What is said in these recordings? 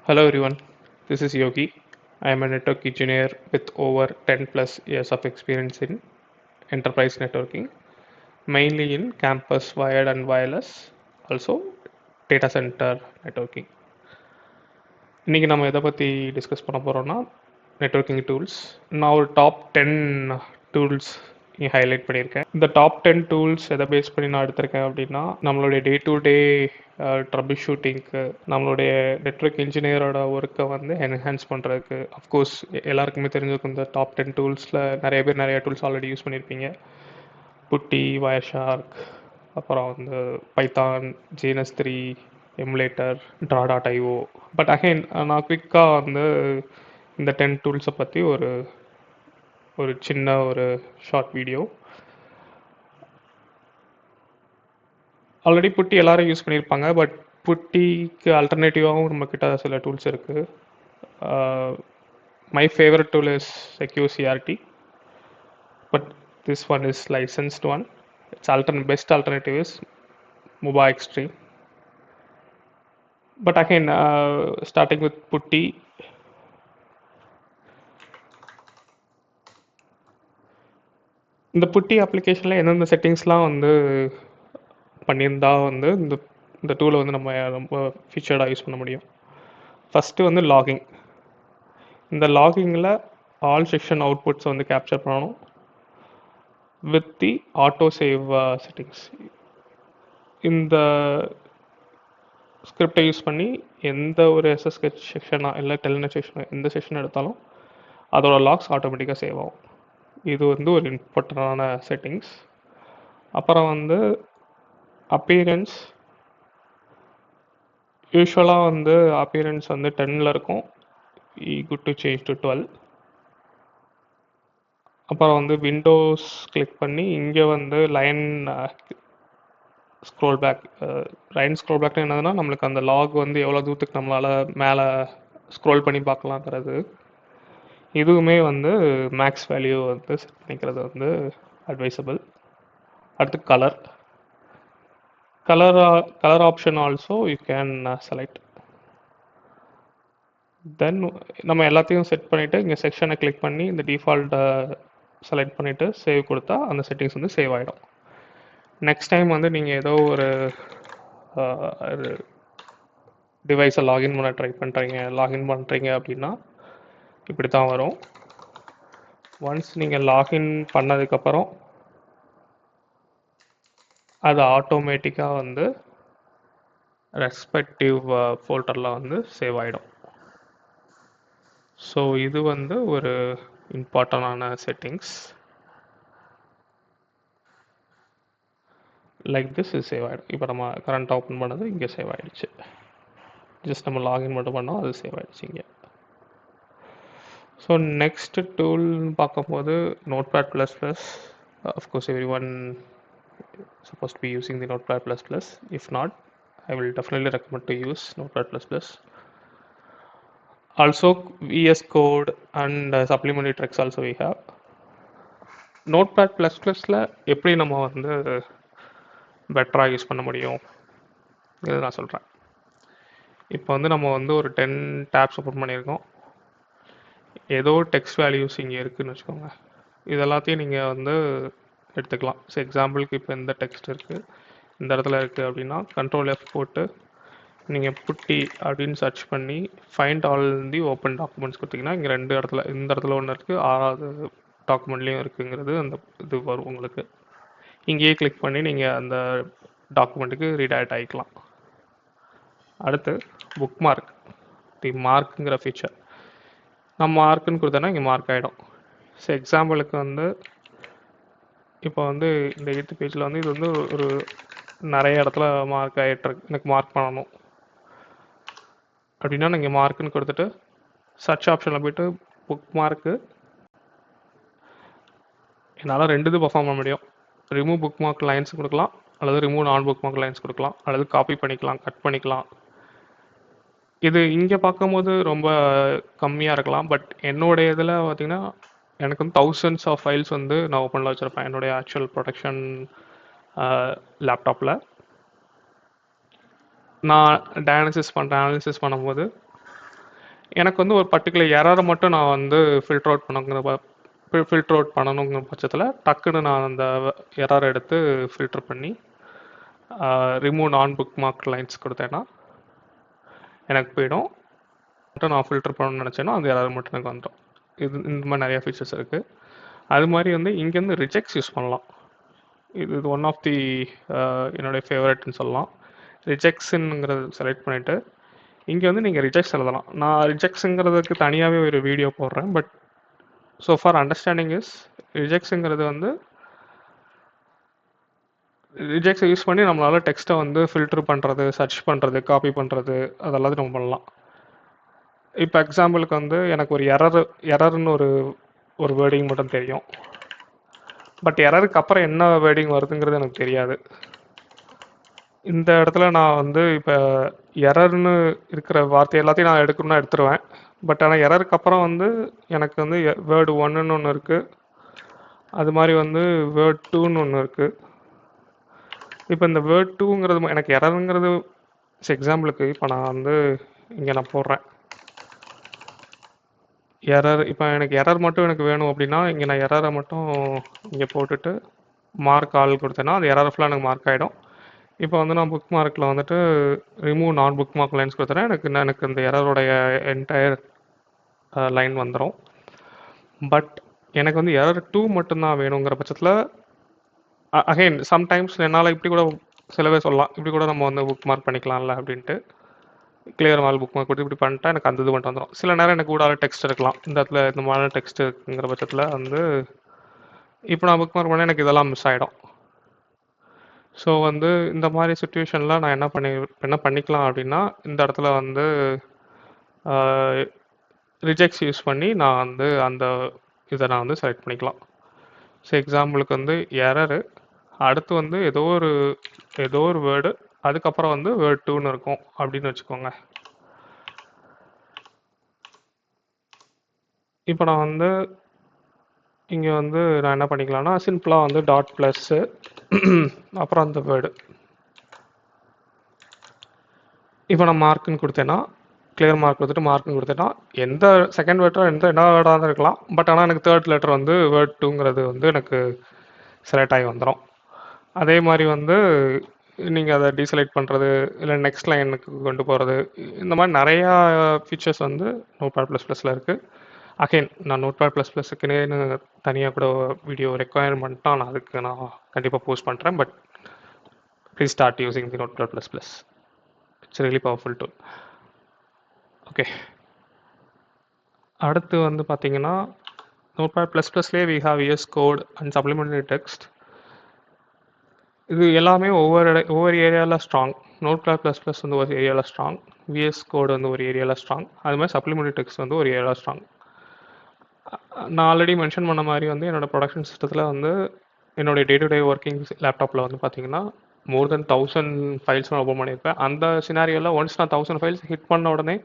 Hello everyone, this is Yogi. I am a network engineer with over 10 plus years of experience in enterprise networking, mainly in campus wired and wireless, also data center networking. இன்னைக்கு நம்ம எதை பற்றி discuss பண்ண போகிறோம்னா networking tools. நான் ஒரு top 10 tools இங்கே highlight பண்ணியிருக்கேன். இந்த டாப் 10 டூல்ஸ் எதை பேஸ் பண்ணி நான் எடுத்திருக்கேன் அப்படின்னா, நம்மளுடைய டே டு டே ட்ரபிள் ஷூட்டிங்க்கு, நம்மளுடைய நெட்வொர்க் இன்ஜினியரோட ஒர்க்கை வந்து என்ஹான்ஸ் பண்ணுறதுக்கு. அஃப்கோர்ஸ் எல்லாருக்குமே தெரிஞ்சிருக்கும், இந்த டாப் 10 டூல்ஸில் நிறைய பேர் நிறைய டூல்ஸ் ஆல்ரெடி யூஸ் பண்ணியிருப்பீங்க. புட்டி, வயர்ஷார்க், அப்புறம் வந்து பைத்தான், ஜேஎன்எஸ்3, எமுலேட்டர், ட்ரா.io. பட் அகைன் நான் குவிக்காக வந்து இந்த 10 டூல்ஸை பற்றி ஒரு சின்ன ஒரு ஷார்ட் வீடியோ. ஆல்ரெடி புட்டி எல்லாரும் யூஸ் பண்ணியிருப்பாங்க, பட் புட்டிக்கு அல்டர்னேட்டிவாகவும் நம்மக்கிட்ட சில டூல்ஸ் இருக்குது. My favourite tool is secure CRT, but this one is licensed one. Its best alternative is Muba Extreme. But again, starting with Putty, இந்த புட்டி அப்ளிகேஷனில் எந்தெந்த செட்டிங்ஸ்லாம் வந்து பண்ணியிருந்தா வந்து இந்த டூலை வந்து நம்ம ரொம்ப ஃபீச்சர்டாக யூஸ் பண்ண முடியும். ஃபஸ்ட்டு வந்து லாகிங். இந்த லாகிங்கில் ஆல் செக்ஷன் அவுட்புட்ஸை வந்து கேப்சர் பண்ணணும் with the auto save settings. இந்த ஸ்கிரிப்டை யூஸ் பண்ணி எந்த ஒரு எஸ்எஸ்ஹெச் செக்ஷனாக இல்லை டெல்நெட் செக்ஷன் எந்த செக்ஷன் எடுத்தாலும் அதோட லாக்ஸ் ஆட்டோமேட்டிக்காக சேவ் ஆகும். இது வந்து ஒரு இம்பார்ட்டண்டான செட்டிங்ஸ். அப்புறம் வந்து அப்பியரன்ஸ். யூஸ்வலாக வந்து அப்பியரன்ஸ் வந்து 10 இருக்கும். Good to change to 12. அப்புறம் வந்து விண்டோஸ் கிளிக் பண்ணி இங்கே வந்து line scroll back. Line scroll பேக்னா என்னதுன்னா, நம்மளுக்கு அந்த லாக் வந்து எவ்வளோ தூரத்துக்கு நம்மளால் மேலே ஸ்க்ரோல் பண்ணி பார்க்கலாங்கிறது. இதுவுமே வந்து மேக்ஸ் வேல்யூ வந்து செட் பண்ணிக்கிறது வந்து அட்வைசபிள். அடுத்து colour option also you can select. Then நம்ம எல்லாத்தையும் செட் பண்ணிவிட்டு இங்கே செக்ஷனை கிளிக் பண்ணி இந்த டிஃபால்ட்டை செலக்ட் பண்ணிவிட்டு சேவ் கொடுத்தா அந்த செட்டிங்ஸ் வந்து சேவ் ஆகிடும். நெக்ஸ்ட் டைம் வந்து நீங்கள் ஏதோ ஒரு டிவைஸை லாகின் பண்ணுறீங்க அப்படின்னா இப்படி தான் வரும். ஒன்ஸ் நீங்கள் லாகின் பண்ணதுக்கப்புறம் அது ஆட்டோமேட்டிக்காக வந்து ரெஸ்பெக்டிவ் ஃபோல்டரில் வந்து சேவ் ஆகிடும். ஸோ இது வந்து ஒரு இம்பார்ட்டண்டான செட்டிங்ஸ். லைக் திஸ் இது சேவ் ஆகிடும். இப்போ நம்ம கரண்ட் ஓப்பன் பண்ணது இங்கே சேவ் ஆகிடுச்சு. ஜஸ்ட் நம்ம லாகின் மட்டும் பண்ணோம், அது சேவ் ஆகிடுச்சு இங்கே. ஸோ நெக்ஸ்ட் டூல் பார்க்கும்போது Notepad++. Of course every one supposed to be using the Notepad++. If not, I will definitely recommend to use Notepad++. Also VS Code and supplementary tricks also we have. Notepad++ல எப்படி நம்ம வந்து பெட்டராக use பண்ண முடியும் இது நான் சொல்கிறேன். இப்போ வந்து நம்ம வந்து ஒரு 10 டேப்ஸ் ஓப்பன் பண்ணியிருக்கோம். ஏதோ டெக்ஸ்ட் வேல்யூஸ் இங்கே இருக்குதுன்னு வச்சுக்கோங்க. இது எல்லாத்தையும் நீங்கள் வந்து எடுத்துக்கலாம். ஸோ எக்ஸாம்பிளுக்கு இப்போ இந்த டெக்ஸ்ட் இருக்குது, இந்த இடத்துல இருக்குது அப்படின்னா Ctrl+F போட்டு நீங்கள் புட்டி அப்படின்னு சர்ச் பண்ணி find all the open documents கொடுத்தீங்கன்னா இங்கே இந்த இடத்துல ஒன்று இருக்குது, 6வது டாக்குமெண்ட்லேயும் இருக்குங்கிறது அந்த இது வரும் உங்களுக்கு. இங்கேயே கிளிக் பண்ணி நீங்கள் அந்த டாக்குமெண்ட்டுக்கு ரீடைரக்ட் ஆகிக்கலாம். அடுத்து புக் மார்க், தி மார்க்குங்கிற ஃபீச்சர். நம்ம மார்க்குன்னு கொடுத்தோன்னா இங்கே மார்க் ஆகிடும். ஸோ எக்ஸாம்பிளுக்கு வந்து இப்போ வந்து இந்த 8th பேஜில் வந்து இது வந்து ஒரு நிறைய இடத்துல மார்க் ஆகிட்டுருக்கு, எனக்கு மார்க் பண்ணணும் அப்படின்னா நீங்கள் மார்க்குன்னு கொடுத்துட்டு சர்ச் ஆப்ஷனில் போய்ட்டு புக் மார்க்கு. என்னால் 2 இது பர்ஃபார்ம் பண்ண முடியும். ரிமூவ் புக் மார்க் லைன்ஸ் கொடுக்கலாம், அல்லது ரிமூவ் நான் புக் மார்க் லைன்ஸ் கொடுக்கலாம், அல்லது காப்பி பண்ணிக்கலாம், கட் பண்ணிக்கலாம். இது இங்கே பார்க்கும்போது ரொம்ப கம்மியாக இருக்கலாம், பட் என்னுடைய இதில் பார்த்திங்கன்னா எனக்கு வந்து thousands ஆஃப் ஃபைல்ஸ் வந்து நான் ஓப்பனில் வச்சுருப்பேன் என்னுடைய ஆக்சுவல் ப்ரொடக்ஷன் லேப்டாப்பில். நான் அனாலிசிஸ் பண்ணும்போது எனக்கு வந்து ஒரு பர்டிகுலர் எரரை மட்டும் நான் வந்து ஃபில்டர் அவுட் பண்ணணுங்கிற பட்சத்தில் டக்குன்னு நான் அந்த எரரை எடுத்து ஃபில்டர் பண்ணி ரிமூவ் நான் புக் மார்க் லைன்ஸ் கொடுத்தேன்னா எனக்கு போயிடும். மட்டும் நான் ஃபில்டர் பண்ணணும்னு நினச்சேன்னா அந்த எரர் மட்டும் எனக்கு வந்துடும். இந்த மாதிரி நிறையா ஃபீச்சர்ஸ் இருக்குது. அது மாதிரி வந்து இங்கேருந்து ரிஜெக்ட்ஸ் யூஸ் பண்ணலாம். இது ஒன் ஆஃப் தி என்னுடைய ஃபேவரட்னு சொல்லலாம். ரிஜெக்ட்ஸுங்கிறது செலக்ட் பண்ணிவிட்டு இங்கே வந்து நீங்கள் ரிஜெக்ட்ஸ் எழுதலாம். நான் ரிஜெக்ட்ஸுங்கிறதுக்கு தனியாகவே ஒரு வீடியோ போடுறேன். But so for understanding is ரிஜெக்ட்ஸுங்கிறது வந்து ரிஜெக்ட்ஸை யூஸ் பண்ணி நம்மளால் டெக்ஸ்ட்டை வந்து ஃபில்டர் பண்ணுறது, சர்ச் பண்ணுறது, காப்பி பண்ணுறது அதெல்லாத்தையும் நம்ம பண்ணலாம். இப்போ எக்ஸாம்பிளுக்கு வந்து எனக்கு ஒரு எரர்னு ஒரு வேர்டிங் மட்டும் தெரியும். பட் எரருக்கு அப்புறம் என்ன வேர்டிங் வருதுங்கிறது எனக்கு தெரியாது. இந்த இடத்துல நான் வந்து இப்போ எரர்னு இருக்கிற வார்த்தை எல்லாத்தையும் நான் எடுக்கணும்னா எடுத்துருவேன். பட் ஆனால் எரருக்கு அப்புறம் வந்து எனக்கு வந்து வேர்டு 1ன்னு ஒன்று இருக்குது. அது மாதிரி வந்து வேர்ட் 2ன்னு ஒன்று இருக்குது. இப்போ இந்த வேர்ட் 2ங்கிறது எனக்கு எரருங்கிறது எக்ஸாம்பிளுக்கு இப்போ நான் வந்து இங்கே நான் போடுறேன் எரர். இப்போ எனக்கு எரர் மட்டும் எனக்கு வேணும் அப்படின்னா இங்கே நான் எரரை மட்டும் இங்கே போட்டுட்டு மார்க் ஆல் கொடுத்தேன்னா அது எரர் ஃபுல்லாக எனக்கு மார்க் ஆகிடும். இப்போ வந்து நான் புக் மார்க்கில் வந்துட்டு ரிமூவ் நான் புக் மார்க் லைன்ஸ் கொடுத்தேன்னா எனக்கு இந்த எரருடைய என்டையர் லைன் வந்துடும். பட் எனக்கு வந்து எரர் 2 மட்டும்தான் வேணுங்கிற பட்சத்தில் அகைன் சம்டைம்ஸ் என்னால் இப்படி கூட சிலவே சொல்லலாம், இப்படி கூட நம்ம வந்து புக் மார்க் பண்ணிக்கலாம்ல அப்படின்ட்டு கிளியர் மால் புக் மார்க் கொடுத்து இப்படி பண்ணிட்டா எனக்கு அந்த இது மட்டும் வந்துடும். சில நேரம் எனக்கு கூட டெக்ஸ்ட் இருக்கலாம், இந்த இடத்துல இந்த மாதிரி டெக்ஸ்ட் இருக்குங்கிற பட்சத்தில் வந்து இப்போ நான் புக் மார்க் பண்ணால் எனக்கு இதெல்லாம் மிஸ் ஆகிடும். ஸோ வந்து இந்த மாதிரி சுச்சுவேஷனில் நான் என்ன பண்ணிக்கலாம் அப்படின்னா இந்த இடத்துல வந்து ரிஜெக்ட்ஸ் யூஸ் பண்ணி நான் வந்து அந்த இதை நான் வந்து செலக்ட் பண்ணிக்கலாம். ஸோ எக்ஸாம்பிளுக்கு வந்து எரரு, அடுத்து வந்து ஏதோ ஒரு வேர்டு, அதுக்கப்புறம் வந்து வேர்ட் 2ன்னு இருக்கும் அப்படின்னு வச்சுக்கோங்க. இப்போ நான் வந்து இங்கே வந்து நான் என்ன பண்ணிக்கலாம்னா சிம்பிளாக வந்து டாட் ப்ளஸ்ஸு அப்புறம் அந்த வேர்டு இப்போ நான் மார்க்குன்னு கொடுத்தேன்னா கிளியர் மார்க் கொடுத்துட்டு மார்க்குன்னு கொடுத்தேன்னா எந்த செகண்ட் வேர்டோ என்ன வேர்டாக தான் இருக்கலாம். பட் ஆனால் எனக்கு தேர்ட் லெட்டர் வந்து வேர்ட் 2ங்கிறது வந்து எனக்கு செலக்ட் ஆகி வந்துடும். அதே மாதிரி வந்து நீங்கள் அதை டீசெலக்ட் பண்ணுறது இல்லை நெக்ஸ்ட் லைனுக்கு கொண்டு போகிறது, இந்த மாதிரி நிறையா ஃபீச்சர்ஸ் வந்து நோட்பேட் ப்ளஸ் ப்ளஸில் இருக்குது. அகைன் நான் நோட்பேட் ப்ளஸ் ப்ளஸுக்குன்னு தனியாக கூட வீடியோ ரெக்குவயர்மெண்ட்டாக நான் அதுக்கு நான் கண்டிப்பாக போஸ்ட் பண்ணுறேன். But please start using the notepad plus plus. It's really powerful tool. Okay, அடுத்து வந்து பார்த்தீங்கன்னா நோட்பேட் ப்ளஸ் ப்ளஸ்லேயே we have VS code and supplementary text. இது எல்லாமே ஒவ்வொரு ஏரியாவில் ஸ்ட்ராங். நோட்பேட் ப்ளஸ் ப்ளஸ் வந்து ஒரு ஏரியாவில் ஸ்ட்ராங், VS கோட் வந்து ஒரு ஏரியாவில் ஸ்ட்ராங், அது மாதிரி சப்ளிமெண்டரி டெக்ஸ்ட் வந்து ஒரு ஏரியாவில் ஸ்ட்ராங். நான் ஆல்ரெடி மென்ஷன் பண்ண மாதிரி வந்து என்னோடய ப்ரொடக்ஷன் சிஸ்டத்தில் வந்து என்னுடைய டே டு டே ஒர்க்கிங் லேப்டாப்பில் வந்து பார்த்தீங்கன்னா மோர் தென் 1000 ஃபைல்ஸ் நான் ஓப்பன் பண்ணியிருப்பேன். அந்த சினாரியோவில் ஒன்ஸ் நான் 1000 ஃபைல்ஸ் ஹிட் பண்ண உடனே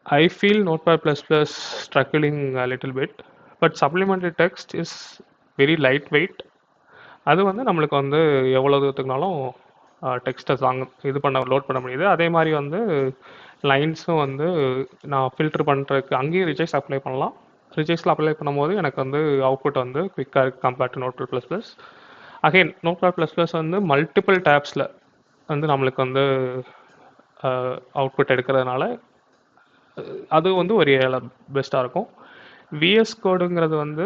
I feel notepad plus plus struggling little bit. But supplementary text is very light weight. அது வந்து நம்மளுக்கு வந்து எவ்வளோ தூரத்துக்குனாலும் டெக்ஸ்ட்டை லோட் பண்ண முடியுது. அதே மாதிரி வந்து லைன்ஸும் வந்து நான் ஃபில்டர் பண்ணுறதுக்கு அங்கேயும் ரிஜெக்ட்ஸ் அப்ளை பண்ணலாம். ரிஜெக்ட்ஸில் அப்ளை பண்ணும்போது எனக்கு வந்து அவுட்புட் வந்து குவிக்காக இருக்குது compared to notepad plus plus. Again notepad plus plus வந்து மல்டிபிள் டேப்ஸில் வந்து நம்மளுக்கு வந்து அவுட்புட் எடுக்கிறதுனால அது வந்து ஒரு பெஸ்ட்டாக இருக்கும். VS கோடுங்கிறது வந்து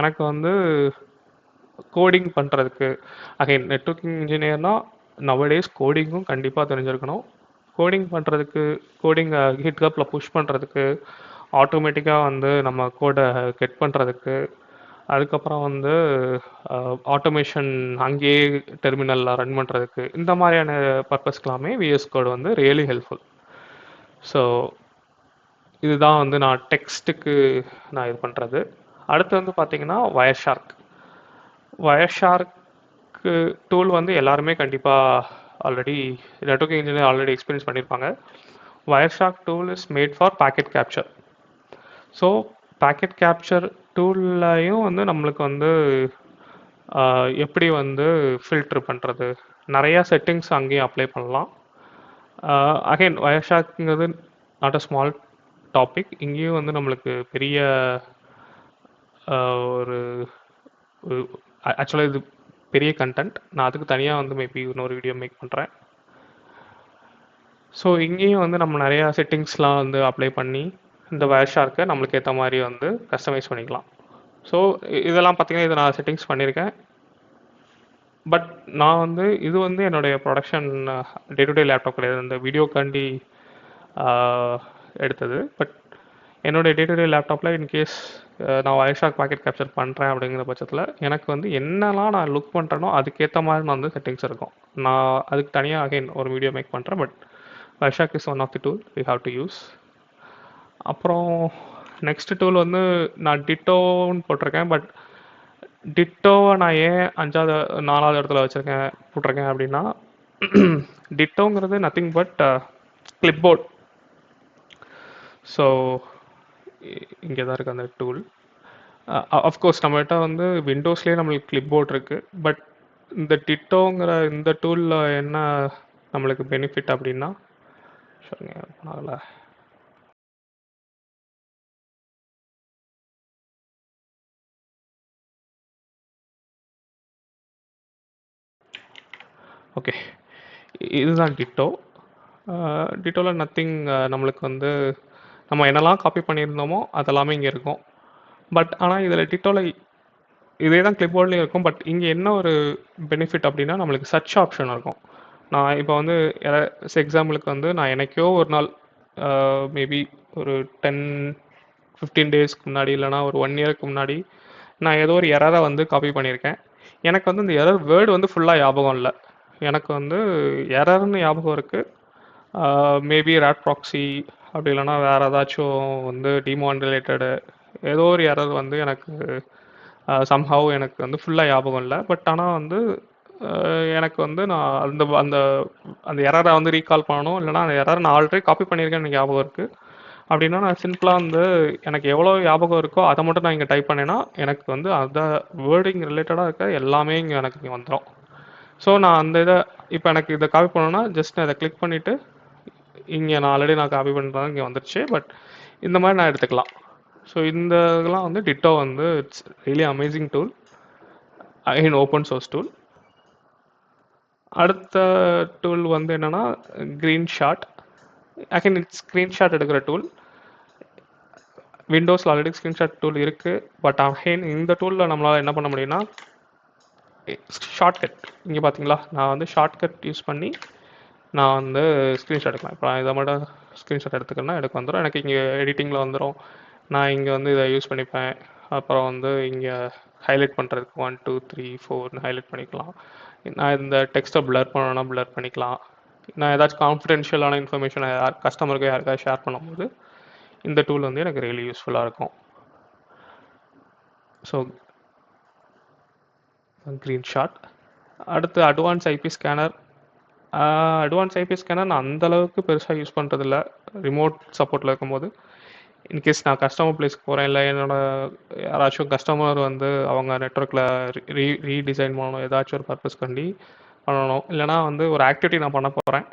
எனக்கு வந்து கோடிங் பண்ணுறதுக்கு, அகைன் நெட்வொர்க்கிங் இன்ஜினியர்னால் நவடேஸ் கோடிங்கும் கண்டிப்பாக தெரிஞ்சிருக்கணும். கோடிங் பண்ணுறதுக்கு, ஹிட்ஹப்பில் புஷ் பண்ணுறதுக்கு, ஆட்டோமேட்டிக்காக வந்து நம்ம கோடை கெட் பண்ணுறதுக்கு, அதுக்கப்புறம் வந்து ஆட்டோமேஷன் அங்கேயே டெர்மினலில் ரன் பண்ணுறதுக்கு, இந்த மாதிரியான பர்பஸ்க்கெல்லாமே VS கோடு வந்து ரியலி ஹெல்ப்ஃபுல். ஸோ இதுதான் வந்து நான் டெக்ஸ்ட்டுக்கு நான் இது பண்ணுறது. அடுத்து வந்து பார்த்திங்கன்னா வயர்ஷார்க்கு டூல் வந்து எல்லாருமே கண்டிப்பாக already networking engineer already experience பண்ணியிருப்பாங்க. Wireshark tool is made for packet capture. So packet capture டூல்லையும் வந்து நம்மளுக்கு வந்து எப்படி வந்து ஃபில்ட்ரு பண்ணுறது, நிறையா செட்டிங்ஸ் அங்கேயும் அப்ளை பண்ணலாம். அகைன் வயர்ஷார்க்குங்கிறது நாட் அ ஸ்மால் டாபிக். இங்கேயும் வந்து நம்மளுக்கு பெரிய ஒரு ஆக்சுவலாக இது பெரிய கண்டென்ட். நான் அதுக்கு தனியாக வந்து மேபி இன்னொரு வீடியோ மேக் பண்ணுறேன். ஸோ இங்கேயும் வந்து நம்ம நிறையா செட்டிங்ஸ்லாம் வந்து அப்ளை பண்ணி இந்த வயர்ஷார்க்கை நம்மளுக்கு ஏற்ற மாதிரி வந்து கஸ்டமைஸ் பண்ணிக்கலாம். ஸோ இதெல்லாம் பார்த்தீங்கன்னா இதை நான் செட்டிங்ஸ் பண்ணியிருக்கேன். பட் நான் வந்து இது வந்து என்னுடைய production day to day laptop கிடையாது, இந்த வீடியோக்காண்டி எடுத்தது. பட் என்னுடைய டே டு டே லேப்டாப்பில் இன்கேஸ் நான் வயர்ஷார்க் பாக்கெட் கேப்சர் பண்ணுறேன் அப்படிங்கிற பட்சத்தில் எனக்கு வந்து என்னெல்லாம் நான் லுக் பண்ணுறேனோ அதுக்கேற்ற மாதிரி நான் வந்து செட்டிங்ஸ் இருக்கும். நான் அதுக்கு தனியாக அகைன் ஒரு வீடியோ மேக் பண்ணுறேன். But Wireshark is one of the tool we have to use. அப்புறம் நெக்ஸ்ட் டூல் வந்து நான் டிட்டோன்னு போட்டிருக்கேன். பட் டிட்டோவை நான் ஏன் 4வது இடத்துல போட்டிருக்கேன் அப்படின்னா டிட்டோங்கிறது நத்திங் பட் கிளிப்போர்ட். ஸோ இங்கே தான் இருக்குது அந்த டூல். அஃப்கோர்ஸ் நம்மகிட்ட வந்து விண்டோஸ்லேயே நம்மளுக்கு கிளிப்போர்ட் இருக்குது. பட் இந்த டிட்டோங்கிற இந்த டூலில் என்ன நம்மளுக்கு பெனிஃபிட் அப்படின்னா சொல்லுங்க அதில் ஓகே, இதுதான் டிட்டோ. டிட்டோவில் நத்திங் நம்மளுக்கு வந்து நம்ம என்னெல்லாம் காப்பி பண்ணியிருந்தோமோ அதெல்லாமே இங்கே இருக்கும். பட் ஆனால் இதில் டிட்டோவில் இதே தான் கிளிப்போர்ட்லேயும் இருக்கும். பட் இங்கே என்ன ஒரு பெனிஃபிட் அப்படின்னா நம்மளுக்கு சர்ச் ஆப்ஷன் இருக்கும். நான் இப்போ வந்து எக்ஸாம்பிளுக்கு வந்து நான் எனக்கோ ஒரு நாள் மேபி ஒரு 10-15 டேஸ்க்கு முன்னாடி இல்லைனா ஒரு 1 இயருக்கு முன்னாடி நான் ஏதோ ஒரு எரரை வந்து காப்பி பண்ணியிருக்கேன். எனக்கு வந்து இந்த எரர் வேர்டு வந்து ஃபுல்லாக ஞாபகம் இல்லை. எனக்கு வந்து எரர்னு ஞாபகம் இருக்குது. மேபி ரேட் ப்ராக்ஸி அப்படி இல்லைனா வேறு ஏதாச்சும் வந்து டிமான் ரிலேட்டடு ஏதோ ஒரு எரர் வந்து எனக்கு சம்ஹவ் எனக்கு வந்து ஃபுல்லாக ஞாபகம் இல்லை. பட் ஆனால் வந்து எனக்கு வந்து நான் அந்த அந்த அந்த எரரை வந்து ரீகால் பண்ணணும், இல்லைனா அந்த எரரை நான் ஆல்ரெடி காப்பி பண்ணியிருக்கேன்னு எனக்கு ஞாபகம் இருக்குது. அப்படின்னா நான் சிம்பிளாக வந்து எனக்கு எவ்வளோ ஞாபகம் இருக்கோ அதை மட்டும் நான் இங்கே டைப் பண்ணேன்னா எனக்கு வந்து அந்த வேர்டிங் ரிலேட்டடாக இருக்க எல்லாமே இங்கே எனக்கு இங்கே வந்துடும். ஸோ நான் அந்த இதை இப்போ எனக்கு இதை காப்பி பண்ணணும்னா ஜஸ்ட் நான் இதை கிளிக் பண்ணிவிட்டு இங்கே நான் ஆல்ரெடி நான் காப்பி பண்ணுறது இங்கே வந்துடுச்சு. பட் இந்த மாதிரி நான் எடுத்துக்கலாம். ஸோ இந்த இதெல்லாம் வந்து டிட்டோ வந்து it's really amazing tool, again open source tool. அடுத்த டூல் வந்து என்னென்னா Greenshot. Again it's screenshot எடுக்கிற டூல். விண்டோஸில் ஆல்ரெடி ஸ்க்ரீன்ஷாட் டூல் இருக்குது. பட் அகைன் இந்த டூலில் நம்மளால் என்ன பண்ண முடியும்னா ஷார்ட்கட். இங்கே பார்த்தீங்களா, நான் வந்து ஷார்ட்கட் யூஸ் பண்ணி நான் வந்து ஸ்க்ரீன்ஷாட் எடுக்கலாம். இப்போ நான் இதை மட்டும் ஸ்க்ரீன்ஷாட் எடுத்துக்கிறேன்னா எனக்கு வந்துடும். எனக்கு இங்கே எடிட்டிங்கில் வந்துடும். நான் இங்கே வந்து இதை யூஸ் பண்ணிப்பேன். அப்புறம் வந்து இங்கே ஹைலைட் பண்ணுறதுக்கு 1 2 3 4 ஹைலைட் பண்ணிக்கலாம். நான் இந்த டெக்ஸ்ட்டை பிளர் பண்ணணும்னா பிளர் பண்ணிக்கலாம். நான் ஏதாச்சும் கான்ஃபிடென்ஷியலான இன்ஃபர்மேஷனை கஸ்டமருக்கு யாருக்காவது ஷேர் பண்ணும்போது இந்த டூல் வந்து எனக்கு ரியலி யூஸ்ஃபுல்லாக இருக்கும். So green shot. அடுத்து advance IP scanner. Advance IP scanner நான் அந்தளவுக்கு பெருசாக யூஸ் பண்ணுறதில்ல ரிமோட் சப்போர்ட்டில் இருக்கும்போது. இன்கேஸ் நான் கஸ்டமர் பிளேஸ்க்கு போகிறேன், இல்லை யாராச்சும் கஸ்டமர் வந்து அவங்க நெட்ஒர்க்கில் ரீடிசைன் பண்ணணும், ஏதாச்சும் ஒரு பர்பஸ் கண்டி பண்ணணும், இல்லைனா வந்து ஒரு ஆக்டிவிட்டி நான் பண்ண போகிறேன்.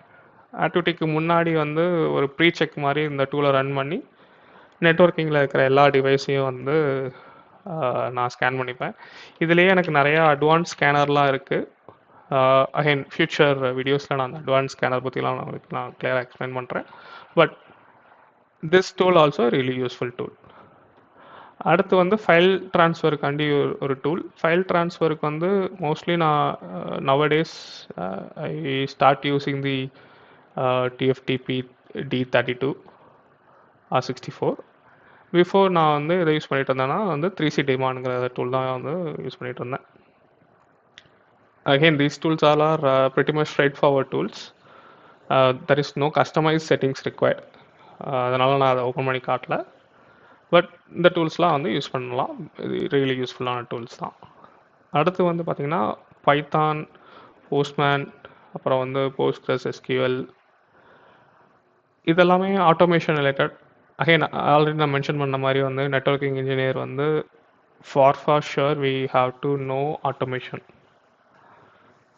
ஆக்டிவிட்டிக்கு முன்னாடி வந்து ஒரு ப்ரீ செக் மாதிரி இந்த டூலை ரன் பண்ணி நெட்ஒர்க்கிங்கில் இருக்கிற எல்லா டிவைஸையும் வந்து நான் ஸ்கேன் பண்ணிப்பேன். இதுலேயே எனக்கு நிறையா அட்வான்ஸ் ஸ்கேனர்லாம் இருக்குது. அகைன் ஃப்யூச்சர் வீடியோஸில் நான் அந்த அட்வான்ஸ் ஸ்கேனர் பற்றிலாம் நான் கிளியராக எக்ஸ்பிளைன் பண்ணுறேன். But this tool also really useful tool. அடுத்து வந்து ஃபைல் ட்ரான்ஸ்ஃபருக்காண்டி ஒரு டூல். ஃபைல் ட்ரான்ஸ்ஃபருக்கு வந்து மோஸ்ட்லி நான் nowadays I start using the TFTP D32 R64. Before நான் வந்து இதை யூஸ் பண்ணிட்டு இருந்தேன்னா வந்து 3C Daemon டூல் தான் வந்து யூஸ் பண்ணிட்டு இருந்தேன். Again, these tools all are pretty much straightforward tools. There is no customized settings required. அதனால் நான் அதை ஓப்பன் பண்ணி காட்டல. பட் இந்த டூல்ஸ்லாம் வந்து யூஸ் பண்ணலாம். இது ரியலி யூஸ்ஃபுல்லான டூல்ஸ் தான். அடுத்து வந்து பார்த்திங்கன்னா பைத்தான், போஸ்ட்மேன், அப்புறம் வந்து போஸ்ட்கிரஸ் SQL, இதெல்லாமே ஆட்டோமேஷன் ரிலேட்டட். அகைன் ஆல்ரெடி நான் மென்ஷன் பண்ண மாதிரி வந்து நெட்வொர்க்கிங் இன்ஜினியர் வந்து for sure we have to know automation.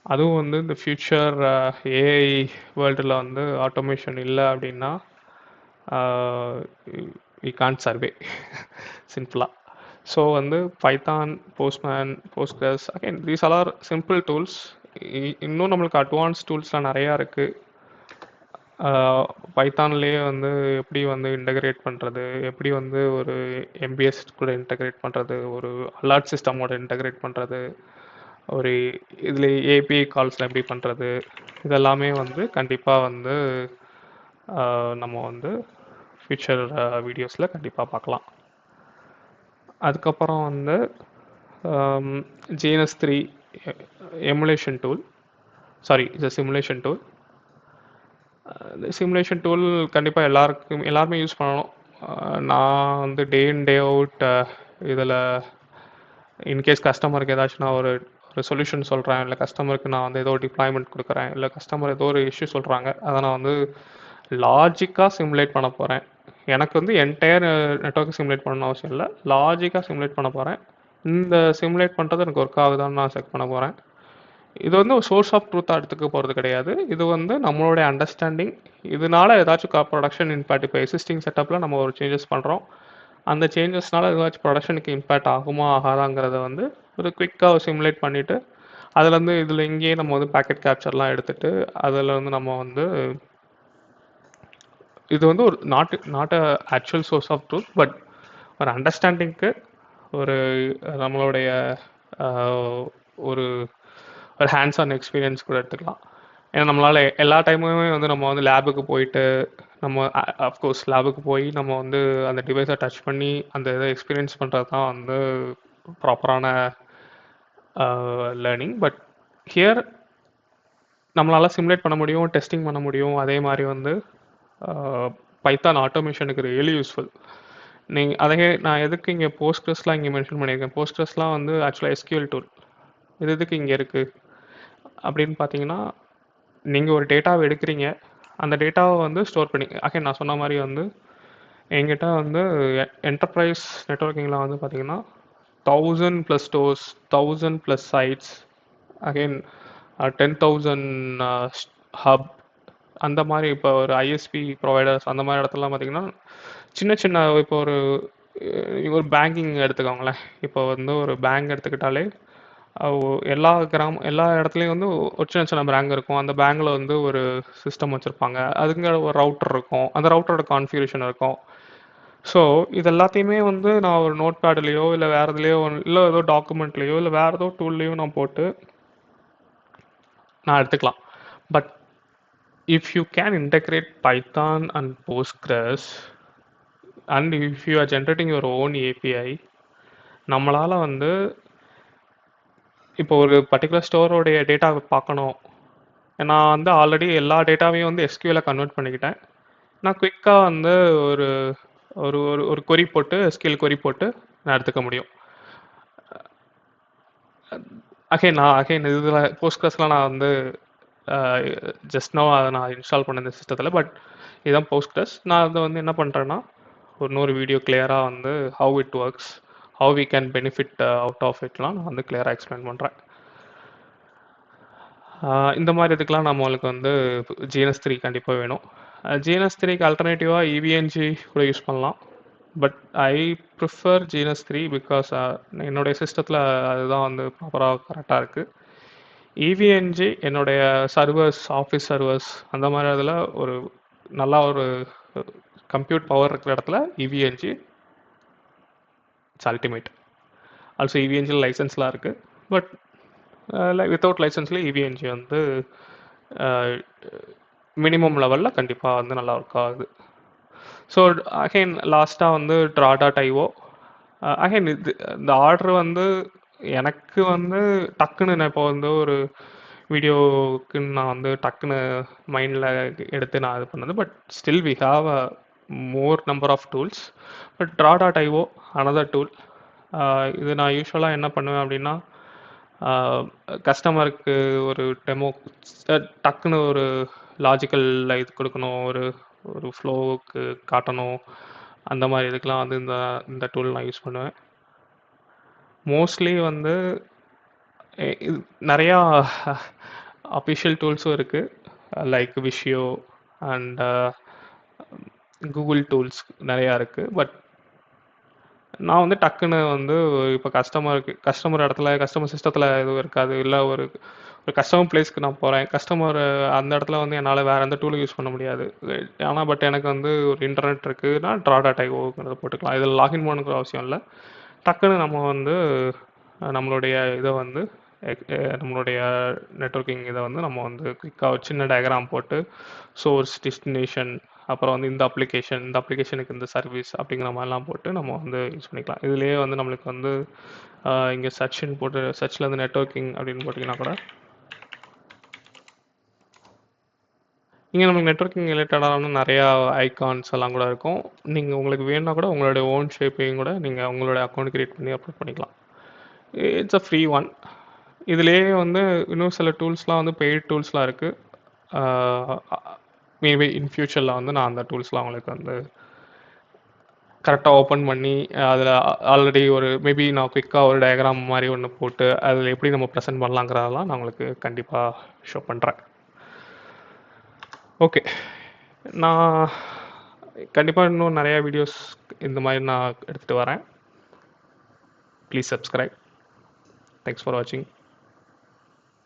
அதுவும் வந்து இந்த ஃப்யூச்சர் ஏஐ வேர்ல்டில் வந்து ஆட்டோமேஷன் இல்லை அப்படின்னா we can't survey சிம்பிளாக. ஸோ வந்து Python, Postman, Postgres, again these all are simple tools. இன்னும் நம்மளுக்கு அட்வான்ஸ் டூல்ஸ்லாம் நிறையா இருக்குது. பைத்தான்லேயே வந்து எப்படி வந்து இன்டகிரேட் பண்ணுறது, எப்படி வந்து ஒரு எம்பிஎஸ் கூட இன்டகிரேட் பண்ணுறது, ஒரு அலர்ட் சிஸ்டமோட இன்டகிரேட் பண்ணுறது, ஒரு இதில் ஏபிஐ கால்ஸில் எப்படி பண்ணுறது, இதெல்லாமே வந்து கண்டிப்பாக வந்து நம்ம வந்து ஃபியூச்சர் வீடியோஸில் கண்டிப்பாக பார்க்கலாம். அதுக்கப்புறம் வந்து GNS3 எமுலேஷன் டூல், சாரி இது சிமுலேஷன் டூல். இந்த சிமுலேஷன் டூல் கண்டிப்பாக எல்லாருமே யூஸ் பண்ணணும். நான் வந்து டே இன் டே அவுட் இதில் இன்கேஸ் கஸ்டமருக்கு ஏதாச்சும் நான் ஒரு சொல்யூஷன் சொல்கிறேன், இல்லை கஸ்டமருக்கு நான் வந்து ஏதோ டிப்ளாய்மெண்ட் கொடுக்குறேன், இல்லை கஸ்டமர் ஏதோ ஒரு இஷ்யூ சொல்கிறாங்க, அதை நான் வந்து லாஜிக்காக சிமுலேட் பண்ண போகிறேன். எனக்கு வந்து என்டையர் நெட்வொர்க் சிமுலேட் பண்ணணும் அவசியம் இல்லை, லாஜிக்காக சிமுலேட் பண்ண போகிறேன். இந்த சிமுலேட் பண்ணுறது எனக்கு ஒர்க் ஆகுதான்னு நான் செக் பண்ண போகிறேன். இது வந்து ஒரு சோர்ஸ் ஆஃப் ட்ரூத்தாக எடுத்துக்க போகிறது கிடையாது. இது வந்து நம்மளுடைய அண்டர்ஸ்டாண்டிங். இதனால ஏதாச்சும் ப்ரொடக்ஷன் இம்பேக்ட், இப்போ எக்ஸிஸ்டிங் செட்டப்பில் நம்ம ஒரு சேஞ்சஸ் பண்ணுறோம், அந்த சேஞ்சஸ்னால ஏதாச்சும் ப்ரொடக்ஷனுக்கு இம்பேக்ட் ஆகுமா ஆகாதாங்கிறத வந்து ஒரு குவிக்காக சிமுலேட் பண்ணிவிட்டு, அதுலேருந்து இதில் இங்கேயே நம்ம வந்து பேக்கெட் கேப்சர்லாம் எடுத்துகிட்டு அதில் வந்து நம்ம வந்து இது வந்து ஒரு not a actual source of truth, but ஒரு அண்டர்ஸ்டாண்டிங்க்கு ஒரு நம்மளுடைய ஒரு ஒரு ஹேண்ட்ஸ் ஆன் எக்ஸ்பீரியன்ஸ் கூட எடுத்துக்கலாம். ஏன்னா நம்மளால் எல்லா டைமுமே வந்து நம்ம வந்து லேபுக்கு போயிட்டு நம்ம அஃப்கோர்ஸ் லேபுக்கு போய் நம்ம வந்து அந்த டிவைஸை டச் பண்ணி அந்த இதை எக்ஸ்பீரியன்ஸ் பண்ணுறது தான் வந்து ப்ராப்பரான லேர்னிங். பட் ஹியர் நம்மளால் சிமுலேட் பண்ண முடியும், டெஸ்டிங் பண்ண முடியும். அதே மாதிரி வந்து பைத்தான் ஆட்டோமேஷனுக்கு ரியலி யூஸ்ஃபுல். நீங்கள் அதே நான் எதுக்கு இங்கே போஸ்ட்கிரஸ்லாம் இங்கே மென்ஷன் பண்ணியிருக்கேன். போஸ்ட்கிரஸ்லாம் வந்து ஆக்சுவலாக எஸ்கியூஎல் டூல். இது எதுக்கு இங்கே இருக்குது அப்படின்னு பார்த்தீங்கன்னா, நீங்கள் ஒரு டேட்டாவை எடுக்கிறீங்க, அந்த டேட்டாவை வந்து ஸ்டோர் பண்ணி நான் சொன்ன மாதிரி வந்து எங்கிட்ட வந்து என்டர்பிரைஸ் நெட்வொர்க்கிங்கில் வந்து பார்த்தீங்கன்னா 1000+ ஸ்டோர்ஸ், 1000+ சைட்ஸ், அகைன் 10,000 ஹப், அந்த மாதிரி. இப்போ ஒரு ஐஎஸ்பி ப்ரொவைடர்ஸ் அந்த மாதிரி இடத்துலலாம் பார்த்தீங்கன்னா சின்ன சின்ன இப்போ ஒரு பேங்கிங் எடுத்துக்கோங்களேன். இப்போ வந்து ஒரு பேங்க் எடுத்துக்கிட்டாலே எல்லா இடத்துலையும் வந்து ஒரு சின்ன சின்ன பேங்க் இருக்கும். அந்த பேங்கில் வந்து ஒரு சிஸ்டம் வச்சுருப்பாங்க, அதுங்க ஒரு ரவுட்டர் இருக்கும், அந்த ரவுட்டரோட கான்ஃபிகரேஷன் இருக்கும். ஸோ இது எல்லாத்தையுமே வந்து நான் ஒரு நோட் பேட்லேயோ இல்லை வேறு இதுலேயோ இல்லை ஏதோ டாக்குமெண்ட்லேயோ இல்லை வேறு ஏதோ டூல்லையோ நான் போட்டு நான் எடுத்துக்கலாம். But if you can integrate Python and Postgres and if you are generating your own API, நம்மளால் வந்து இப்போ ஒரு பர்டிகுலர் ஸ்டோரோடைய டேட்டா பார்க்கணும், நான் வந்து ஆல்ரெடி எல்லா டேட்டாவையும் வந்து எஸ்கியூஎல்ல கன்வெர்ட் பண்ணிக்கிட்டேன். நான் குயிக்காக வந்து ஒரு ஒரு ஒரு கொரி போட்டு எஸ்கியூஎல் கொரி போட்டு நான் எடுத்துக்க முடியும். அகைன் இதில் போஸ்ட்கிரஸ்லாம் நான் வந்து ஜஸ்ட் நோ அதை நான் இன்ஸ்டால் பண்ண இந்த சிஸ்டத்தில். பட் இதுதான் போஸ்ட்கிரஸ். நான் அதை வந்து என்ன பண்ணுறேன்னா, இன்னொரு வீடியோ கிளியராக வந்து how it works, how we can benefit out of இட்லாம் நான் வந்து கிளியராக எக்ஸ்பிளைன் பண்ணுறேன். இந்த மாதிரி இதுக்கெலாம் நம்மளுக்கு வந்து GNS3 கண்டிப்பாக வேணும். GNS3க்கு அல்டர்னேட்டிவாக EVNG கூட யூஸ் பண்ணலாம். But I prefer GNS3 because என்னுடைய சிஸ்டத்தில் அதுதான் வந்து ப்ராப்பராக கரெக்டாக இருக்குது. EVNG என்னுடைய சர்வர்ஸ், ஆஃபீஸ் சர்வர்ஸ் அந்த மாதிரி இதில் ஒரு நல்லா ஒரு கம்ப்யூட் பவர் இருக்கிற இடத்துல EVNG it's ultimate. Also EVNG லைசன்ஸ்லாம் இருக்குது, பட் வித்தவுட் லைசன்ஸில் EVNG வந்து மினிமம் லெவலில் கண்டிப்பாக வந்து நல்லா ஒர்க் ஆகுது. ஸோ அகைன் லாஸ்ட்டாக வந்து draw.io. அகைன் இந்த ஆர்டர் வந்து எனக்கு வந்து டக்குன்னு நான் இப்போ வந்து ஒரு வீடியோக்குன்னு நான் வந்து டக்குன்னு மைண்டில் எடுத்து நான் இது பண்ணது. But still we have a more number of tools. But draw.io another tool. இது நான் யூஸ்வலாக என்ன பண்ணுவேன் அப்படின்னா, கஸ்டமருக்கு ஒரு டெமோ டக்குன்னு ஒரு லாஜிக்கல் இது கொடுக்கணும், ஒரு ஒரு ஃப்ளோவுக்கு காட்டணும், அந்த மாதிரி இதுக்கெலாம் வந்து இந்த டூல் நான் யூஸ் பண்ணுவேன். மோஸ்ட்லி வந்து நிறையா அஃபிஷியல் டூல்ஸும் இருக்குது, லைக் விஷியோ அண்ட் கூகுள் டூல்ஸ் நிறையா இருக்குது. பட் நான் வந்து டக்குன்னு வந்து இப்போ கஸ்டமர் இடத்துல கஸ்டமர் சிஸ்டத்தில் எதுவும் இருக்காது, இல்லை ஒரு ஒரு கஸ்டமர் பிளேஸ்க்கு நான் போகிறேன், கஸ்டமர் அந்த இடத்துல வந்து என்னால் வேறு எந்த டூலும் யூஸ் பண்ண முடியாது. ஆனால் பட் எனக்கு வந்து ஒரு இன்டர்நெட் இருக்குதுன்னா ட்ரா.ioங்கிறத போட்டுக்கலாம். இதில் லாகின் பண்ணணுங்கிற அவசியம் இல்லை. டக்குன்னு நம்ம வந்து நம்மளுடைய இதை வந்து நம்மளுடைய நெட்வொர்க்கிங் இதை வந்து நம்ம வந்து குயிக்காக ஒரு சின்ன டயக்ராம் போட்டு சோர்ஸ், டெஸ்டினேஷன், அப்புறம் வந்து இந்த அப்ளிகேஷனுக்கு இந்த சர்வீஸ் அப்படிங்கிற மாதிரிலாம் போட்டு நம்ம வந்து யூஸ் பண்ணிக்கலாம். இதுலேயே வந்து நம்மளுக்கு வந்து இங்கே சர்ச்ன்னு போட்டு சர்ச்சில் வந்து நெட்வொர்க்கிங் அப்படின்னு போட்டிங்கன்னா கூட இங்கே நமக்கு நெட்வொர்க்கிங் ரிலேட்டடான நிறையா ஐகான்ஸ் எல்லாம் கூட இருக்கும். நீங்கள் உங்களுக்கு வேணும்னா கூட உங்களுடைய ஓன் ஷேப்பையும் கூட நீங்கள் உங்களோட அக்கௌண்ட் க்ரியேட் பண்ணி அப்லோட் பண்ணிக்கலாம். It's a free one. இதுலேயே வந்து இன்னும் சில டூல்ஸ்லாம் வந்து பெய்ட் டூல்ஸ்லாம் இருக்குது. மேபி இன் ஃப்யூச்சரில் வந்து நான் அந்த டூல்ஸ்லாம் உங்களுக்கு வந்து கரெக்டாக ஓப்பன் பண்ணி அதில் ஆல்ரெடி ஒரு மேபி நான் குயிக்காக ஒரு டயக்ராம் மாதிரி ஒன்று போட்டு அதில் எப்படி நம்ம ப்ரெசென்ட் பண்ணலாங்கிறதெல்லாம் நான் உங்களுக்கு கண்டிப்பாக ஷோ பண்ணுறேன். ஓகே, நான் கண்டிப்பாக இன்னும் நிறையா வீடியோஸ் இந்த மாதிரி நான் எடுத்துகிட்டு வரேன். Please subscribe. தேங்க்ஸ் ஃபார் வாட்சிங்.